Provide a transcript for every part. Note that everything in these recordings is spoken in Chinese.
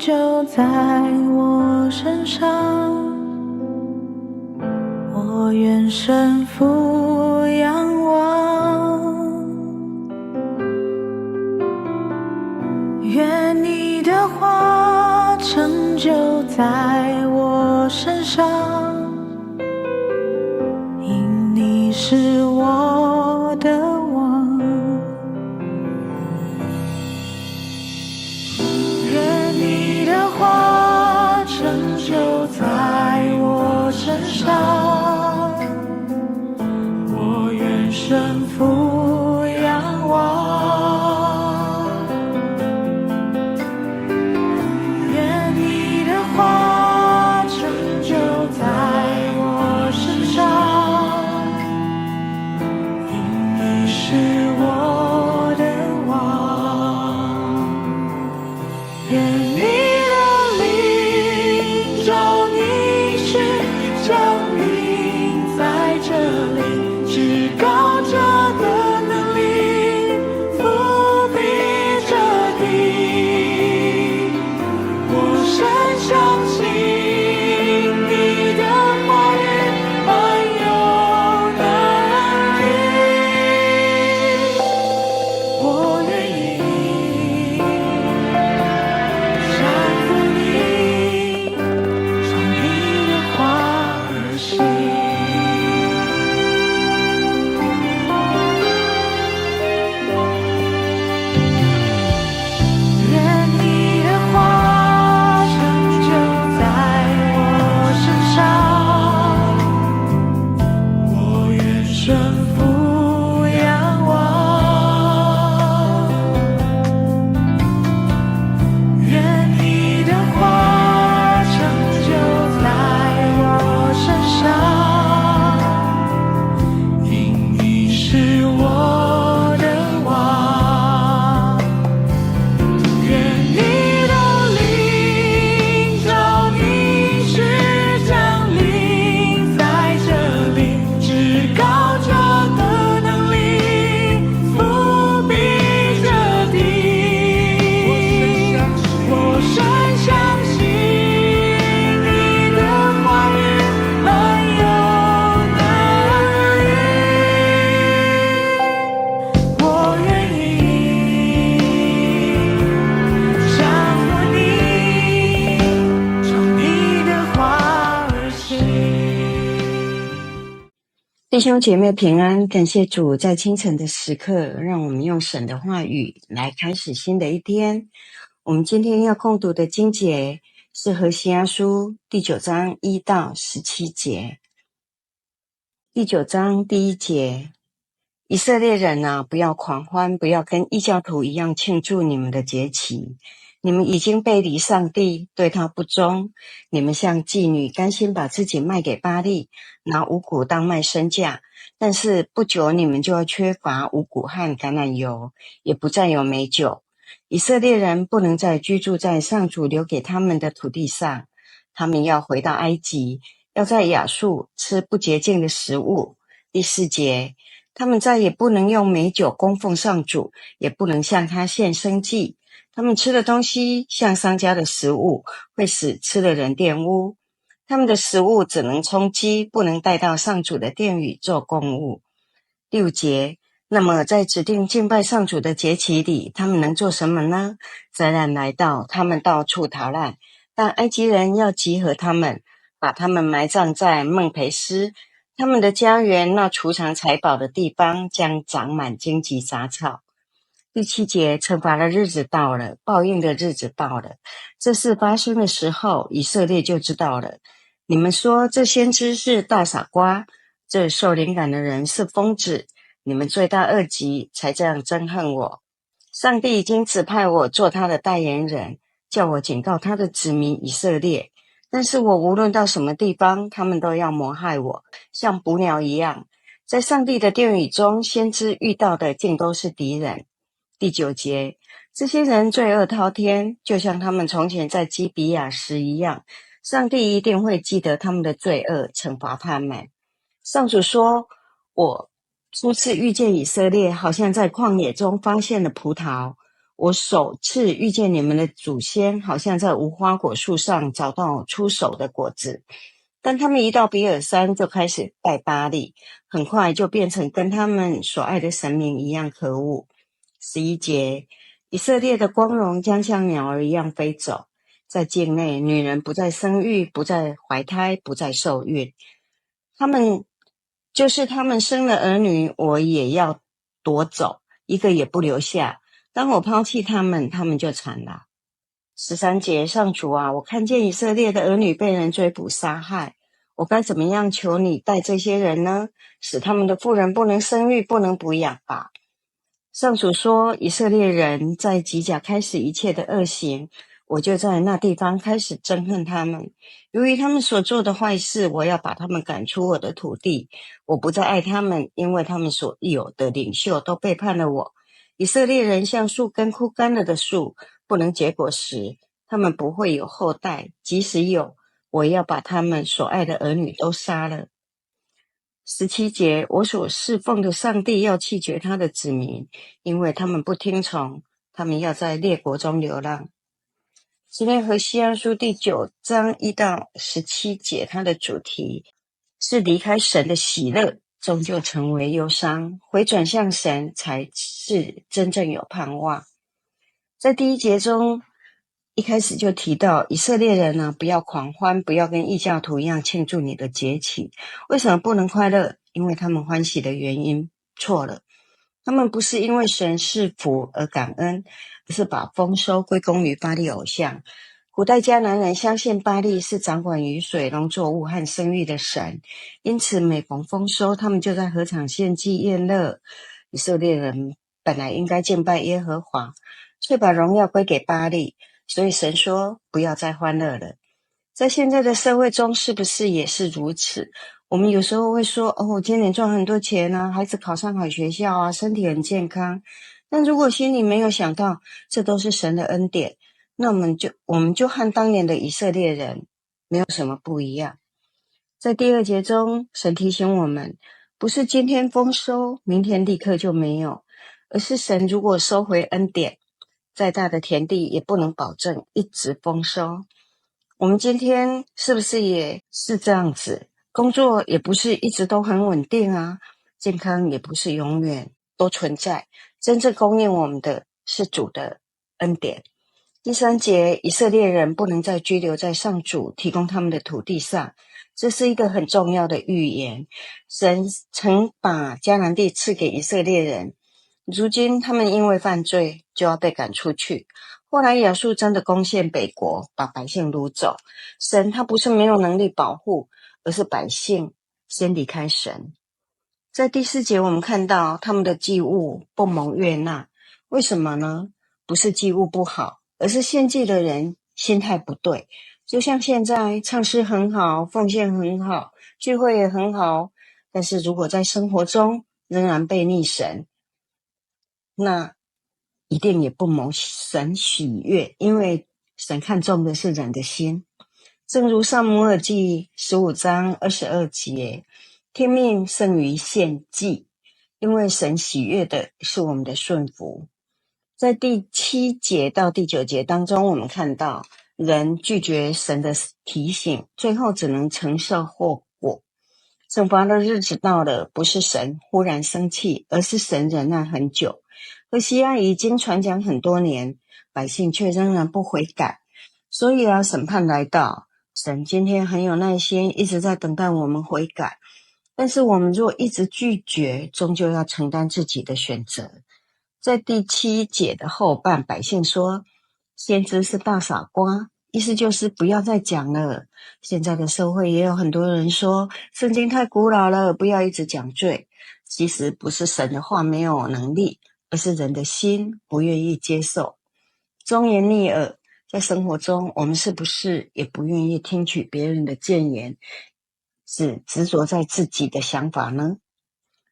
就在我身上，我愿身俯仰望，愿你的话成就在我身上，因你是我的王。愿你的话成就在我身上，我愿身俯仰望，愿你的话成就在我身上，因你是我的王。愿你的灵照你是降临在这里，至高者的能力覆庇着地。我深相信你的话语满有能力，我愿意降服你，照你的话而行。愿你的话成就在我身上，我愿身俯仰望，愿你的话成就在我身上，因你是我的王。愿你的灵照你是降临在这里，至高者的能力覆庇着地。我深相信你的话语满有能力，我愿意降服你，照你的话而行。弟兄姐妹平安，感谢主在清晨的时刻，让我们用神的话语来开始新的一天。我们今天要共读的经节是何西阿书第9章1到17节。第9章第1节，以色列人啊，不要狂欢，不要跟异教徒一样庆祝你们的节期。你们已经背离上帝，对他不忠。你们像妓女，甘心把自己卖给巴力，拿五谷当卖身价。但是不久你们就要缺乏五谷和橄榄油，也不再有美酒。以色列人不能再居住在上主留给他们的土地上，他们要回到埃及，要在亚述吃不洁净的食物。第4节，他们再也不能用美酒供奉上主，也不能向他献生祭。他们吃的东西像商家的食物，会使吃的人玷污。他们的食物只能充饥，不能带到上主的殿宇做供物。第5节，那么在指定敬拜上主的节期里，他们能做什么呢？灾难来到，他们到处逃难，但埃及人要集合他们，把他们埋葬在孟培斯。他们的家园，那储藏财宝的地方，将长满荆棘杂草。第7节，惩罚的日子到了，报应的日子到了。这事发生的时候，以色列就知道了。你们说这先知是大傻瓜，这受灵感的人是疯子，你们罪大恶极，才这样憎恨我。上帝已经指派我做他的代言人，叫我警告他的子民以色列。但是我无论到什么地方，他们都要谋害我，像捕鸟一样。在上帝的殿宇中，先知遇到的竟都是敌人。第9节，这些人罪恶滔天，就像他们从前在基比亚时一样，上帝一定会记得他们的罪恶，惩罚他们。上主说，我初次遇见以色列，好像在旷野中发现了葡萄。我首次遇见你们的祖先，好像在无花果树上找到出手的果子。但他们一到比尔山就开始拜巴力，很快就变成跟他们所爱的神明一样可恶。11节，以色列的光荣将像鸟儿一样飞走，在境内，女人不再生育，不再怀胎，不再受孕。他们生了儿女，我也要夺走，一个也不留下。当我抛弃他们，他们就惨了。13节，上主啊，我看见以色列的儿女被人追捕杀害，我该怎么样求你待这些人呢？使他们的妇人不能生育，不能哺养吧。上主说，以色列人在吉甲开始一切的恶行，我就在那地方开始憎恨他们。由于他们所做的坏事，我要把他们赶出我的土地。我不再爱他们，因为他们所有的领袖都背叛了我。以色列人像树根枯干了的树，不能结果实，他们不会有后代，即使有，我要把他们所爱的儿女都杀了。17节，我所侍奉的上帝要弃绝他的子民，因为他们不听从，他们要在列国中流浪。诗篇和西阿书第9章1到17节，它的主题是离开神的喜乐，终究成为忧伤，回转向神才是真正有盼望。在第1节中，一开始就提到以色列人呢，不要狂欢，不要跟异教徒一样庆祝你的节期。为什么不能快乐？因为他们欢喜的原因错了。他们不是因为神是福而感恩，而是把丰收归功于巴力偶像。古代迦南人相信巴力是掌管雨水、农作物和生育的神，因此每逢丰收，他们就在禾场献祭宴乐。以色列人本来应该敬拜耶和华，却把荣耀归给巴力，所以神说不要再欢乐了。在现在的社会中，是不是也是如此？我们有时候会说，今年赚很多钱啊，孩子考上好学校啊，身体很健康。但如果心里没有想到这都是神的恩典，那我们就和当年的以色列人没有什么不一样。在第2节中，神提醒我们，不是今天丰收，明天立刻就没有，而是神如果收回恩典，再大的田地也不能保证一直丰收。我们今天是不是也是这样子？工作也不是一直都很稳定啊，健康也不是永远都存在，真正供应我们的是主的恩典。第3节，以色列人不能再居留在上主提供他们的土地上，这是一个很重要的预言。神曾把迦南地赐给以色列人，如今他们因为犯罪就要被赶出去。后来亚述真的攻陷北国，把百姓掳走。神他不是没有能力保护，而是百姓先离开神。在第4节我们看到他们的祭物不蒙悦纳，为什么呢？不是祭物不好，而是献祭的人心态不对。就像现在唱诗很好，奉献很好，聚会也很好，但是如果在生活中仍然背逆神，那一定也不蒙神喜悦，因为神看重的是人的心。正如撒母耳记15章22节，听命胜于献祭，因为神喜悦的是我们的顺服。在第7节到第9节当中，我们看到人拒绝神的提醒，最后只能承受后果。惩罚的日子到了，不是神忽然生气，而是神忍耐很久。何西阿已经传讲很多年，百姓却仍然不悔改，所以审判来到，神今天很有耐心，一直在等待我们悔改。但是我们若一直拒绝，终究要承担自己的选择。在第7节的后半，百姓说先知是大傻瓜，意思就是不要再讲了。现在的社会也有很多人说圣经太古老了，不要一直讲罪。其实不是神的话没有能力，而是人的心不愿意接受。忠言逆耳，在生活中我们是不是也不愿意听取别人的谏言，只执着在自己的想法呢？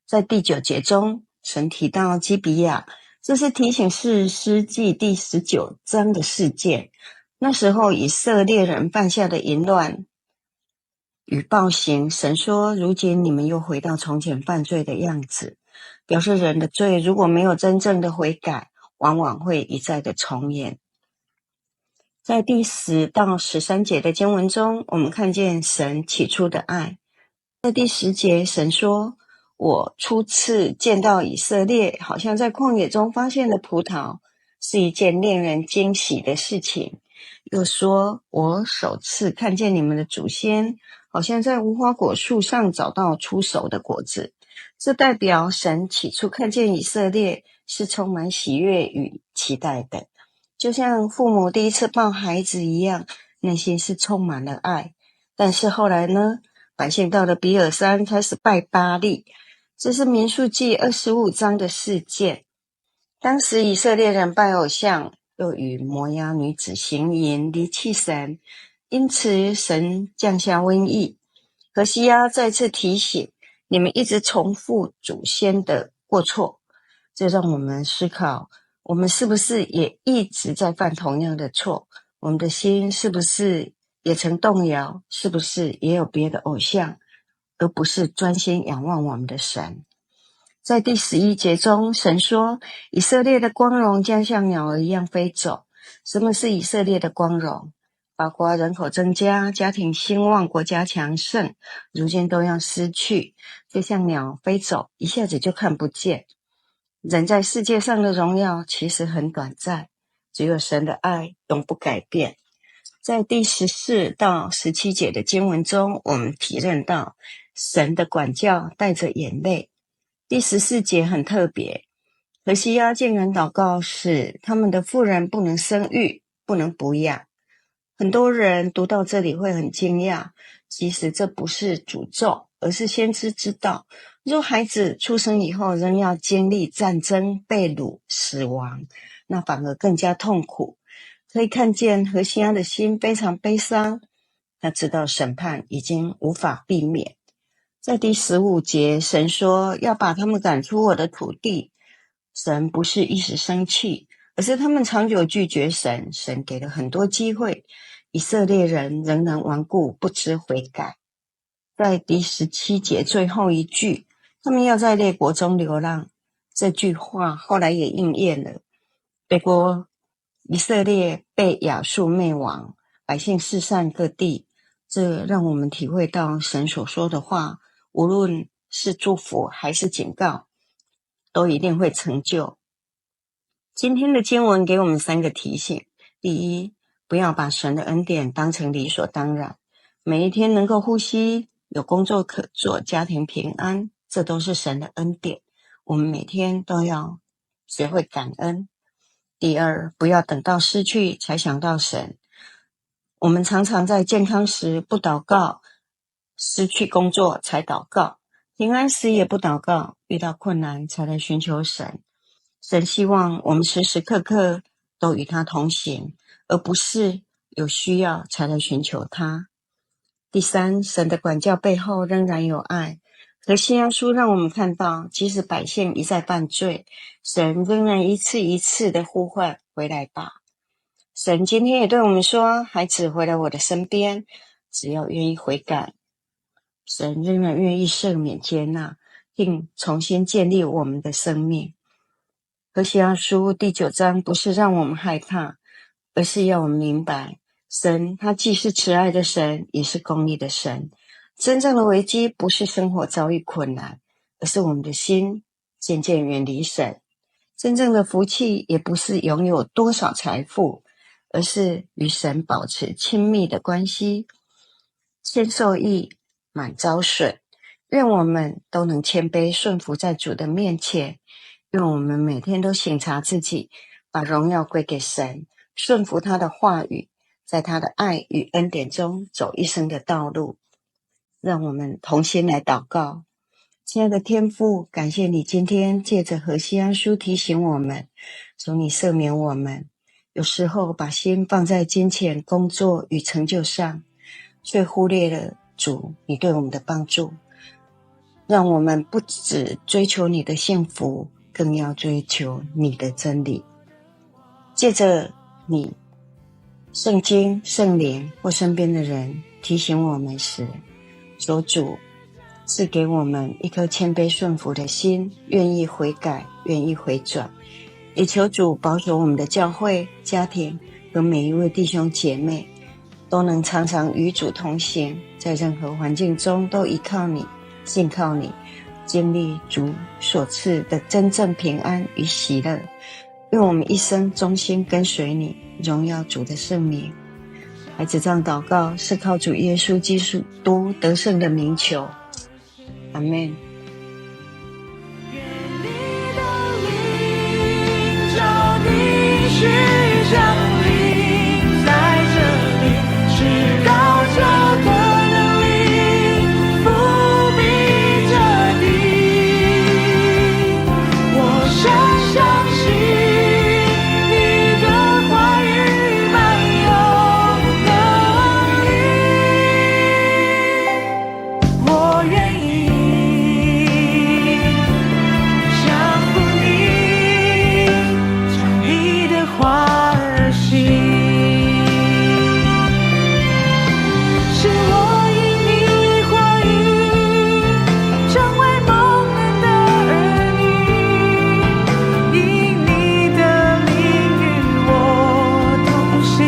在第9节中，神提到基比亚，这是提醒士师记第19章的事件。那时候以色列人犯下的淫乱与暴行，神说如今你们又回到从前犯罪的样子，表示人的罪如果没有真正的悔改，往往会一再的重演。在第10到13节的经文中，我们看见神起初的爱。在第10节，神说，我初次见到以色列，好像在旷野中发现了葡萄，是一件令人惊喜的事情。又说，我首次看见你们的祖先，好像在无花果树上找到初熟的果子。这代表神起初看见以色列是充满喜悦与期待的，就像父母第一次抱孩子一样，内心是充满了爱。但是后来呢，百姓到了比尔山开始拜巴力，这是民数记25章的事件。当时以色列人拜偶像，又与摩押女子行淫，离弃神，因此神降下瘟疫。何西阿再次提醒，你们一直重复祖先的过错，这让我们思考，我们是不是也一直在犯同样的错？我们的心是不是也曾动摇？是不是也有别的偶像，而不是专心仰望我们的神？在第11节中，神说，以色列的光荣将像鸟儿一样飞走。什么是以色列的光荣？包括人口增加、家庭兴旺、国家强盛，如今都要失去，就像鸟飞走，一下子就看不见。人在世界上的荣耀其实很短暂，只有神的爱永不改变。在第14到17节的经文中，我们体认到神的管教带着眼泪。第14节很特别，何西阿竟然祷告使他们的妇人不能生育，不能哺养。很多人读到这里会很惊讶，其实这不是诅咒，而是先知知道，若孩子出生以后仍要经历战争、被掳、死亡，那反而更加痛苦。可以看见何西阿的心非常悲伤，他知道审判已经无法避免。在第15节，神说要把他们赶出我的土地。神不是一时生气，而是他们长久拒绝神。神给了很多机会，以色列人仍然顽固不知悔改。在第17节最后一句，他们要在列国中流浪，这句话后来也应验了。北国以色列被亚述灭亡，百姓四散各地，这让我们体会到神所说的话，无论是祝福还是警告，都一定会成就。今天的经文给我们3个提醒。第一，不要把神的恩典当成理所当然。每一天能够呼吸，有工作可做，家庭平安，这都是神的恩典。我们每天都要学会感恩。第二，不要等到失去才想到神。我们常常在健康时不祷告，失去工作才祷告，平安时也不祷告，遇到困难才来寻求神。神希望我们时时刻刻都与他同行，而不是有需要才来寻求他。第三，神的管教背后仍然有爱。何西阿书让我们看到，即使百姓一再犯罪，神仍然一次一次的呼唤，回来吧。神今天也对我们说，孩子回来我的身边，只要愿意悔改，神仍然愿意赦免接纳，并重新建立我们的生命。何西阿书第9章不是让我们害怕，而是要我们明白，神他既是慈爱的神，也是公义的神。真正的危机不是生活遭遇困难，而是我们的心渐渐远离神。真正的福气也不是拥有多少财富，而是与神保持亲密的关系。先受益，满遭损。愿我们都能谦卑顺服在主的面前，愿我们每天都省察自己，把荣耀归给神，顺服他的话语，在他的爱与恩典中走一生的道路。让我们同心来祷告。亲爱的天父，感谢你今天借着何西阿书提醒我们，求你赦免我们，有时候把心放在金钱、工作与成就上，却忽略了主你对我们的帮助。让我们不只追求你的幸福，更要追求你的真理。借着你圣经、圣灵或身边的人提醒我们时，求主赐给我们一颗谦卑顺服的心，愿意悔改，愿意回转，也求主保守我们的教会、家庭和每一位弟兄姐妹，都能常常与主同行，在任何环境中都依靠你、信靠你，经历主所赐的真正平安与喜乐。愿我们一生忠心跟随你，荣耀主的圣名。孩子这样祷告，是靠主耶稣基督得胜的名求。阿们。需降临在这里，至高者的能力覆庇着地。我深相信你的话语满有能力，我愿意降服你，将你的话儿行，是我因你话语成为蒙恩的儿女，因你的灵与我同行，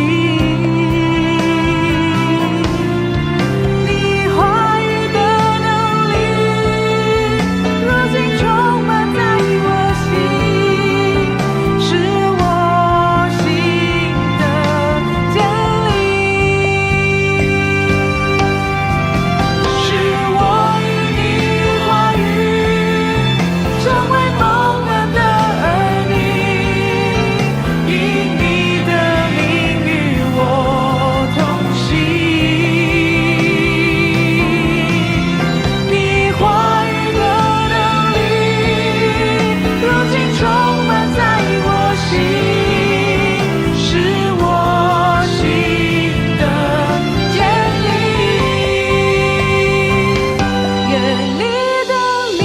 你话语的能力如今充满在我心，是我心的坚立，是我因你话语成为蒙恩的儿女，因你的灵与我同行，你话语的能力如今充满在我心，是我心的坚立。愿你的灵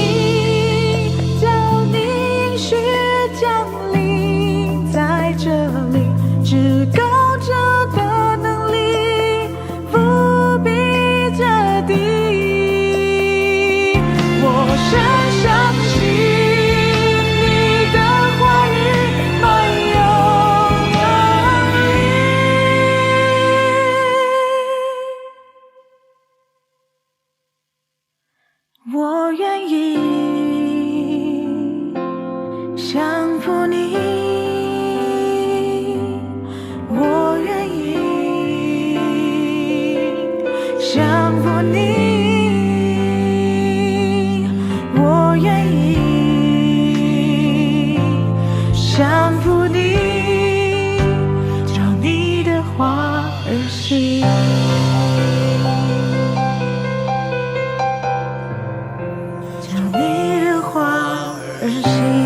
将你应许降临在这里，至高者的能力覆庇着地。我深相信你的话语满有能力，我愿意降服你，我愿意降服你，我愿意降服你，照你的话而行，照你的话而行。